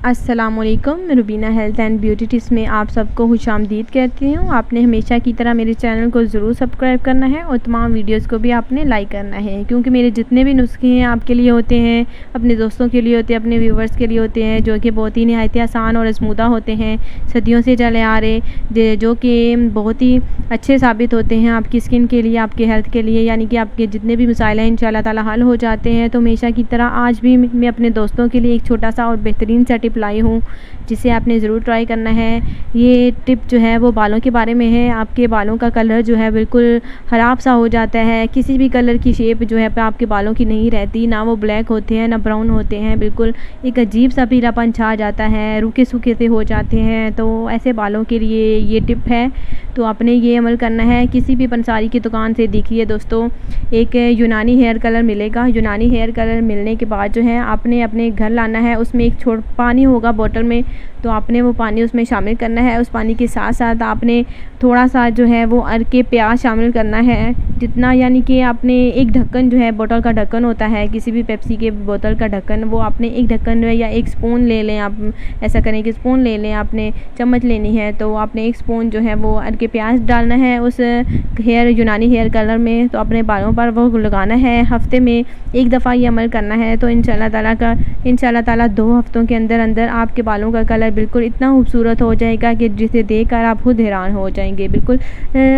अस्सलामुअलैकुम, Rubina health and beauty tips में आप सबको खुशामदीद कहती हूँ। आपने हमेशा की तरह मेरे चैनल को ज़रूर सब्सक्राइब करना है और तमाम वीडियोस को भी आपने लाइक करना है, क्योंकि मेरे जितने भी नुस्खे हैं आपके लिए होते हैं, अपने दोस्तों के लिए होते हैं, अपने व्यूवर्स के लिए होते हैं, जो कि बहुत ही निहायत आसान और आजमूदा होते हैं, सदियों से चले आ रहे, जो कि बहुत ही अच्छे साबित होते हैं आपकी स्किन के लिए, आपके हेल्थ के लिए, यानी कि आपके जितने भी मसाइल हैं इंशाल्लाह ताला हल हो जाते हैं। तो हमेशा की तरह आज भी मैं अपने दोस्तों के लिए एक छोटा सा और बेहतरीन सा टिप लाई हूँ, जिसे आपने ज़रूर ट्राई करना है। ये टिप जो है वो बालों के बारे में है। आपके बालों का कलर जो है बिल्कुल ख़राब सा हो जाता है, किसी भी कलर की शेप जो है आपके बालों की नहीं रहती, ना वो ब्लैक होते हैं ना ब्राउन होते हैं, बिल्कुल एक अजीब सा पीलापन छा जाता है, रूखे सूखे से हो जाते हैं। तो ऐसे बालों के लिए ये टिप है, तो आपने ये अमल करना है। किसी भी पंसारी की दुकान से देखिए दोस्तों, एक यूनानी हेयर कलर मिलेगा। यूनानी हेयर कलर मिलने के बाद जो है आपने अपने घर लाना है, उसमें एक पानी होगा बोतल में, तो आपने वो पानी उसमें शामिल करना है। उस पानी के साथ साथ आपने थोड़ा सा जो है वो अरके प्याज शामिल करना है, जितना यानी कि आपने एक ढक्कन जो है, बोतल का ढक्कन होता है किसी भी पेप्सी के बोतल का ढक्कन, वो आपने एक ढक्कन या एक स्पून ले लें। आप ऐसा करें कि स्पून ले लें, आपने चम्मच लेनी है, तो आपने एक स्पून जो है वो अरके प्याज डालना है उस यूनानी हेयर कलर में, तो अपने बालों पर वो लगाना है। हफ्ते में एक दफ़ा ये अमल करना है, तो इंशाल्लाह ताला 2 हफ्तों के अंदर अंदर आपके बालों का कलर बिल्कुल इतना खूबसूरत हो जाएगा कि जिसे देखकर आप खुद हैरान हो जाएंगे। बिल्कुल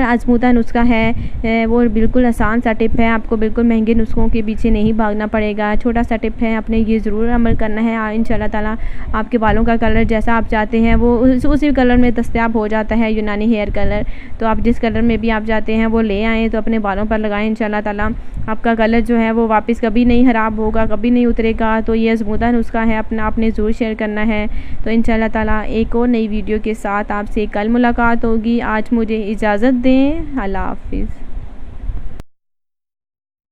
आजमूदा नुस्खा है, वो बिल्कुल आसान सा टिप है, आपको बिल्कुल महंगे नुस्खों के पीछे नहीं भागना पड़ेगा। छोटा सा टिप है, आपने ये ज़रूर अमल करना है। इंशाल्लाह ताला आपके बालों का कलर जैसा आप चाहते हैं वो उसी कलर में दस्तयाब हो जाता है, यूनानी हेयर कलर। तो आप जिस कलर में भी आप चाहते हैं वो ले आएँ, तो अपने बालों पर लगाएं। इंशाल्लाह ताला आपका कलर जो है वो वापस कभी नहीं ख़राब होगा, कभी नहीं उतरेगा। तो ये आजमूदा नुस्खा है, आपने ज़रूर शेयर करना है। तो इंशाल्लाह ताला एक और नई वीडियो के साथ आपसे कल मुलाकात होगी। आज मुझे इजाज़त दें। अल्लाह हाफ़िज़।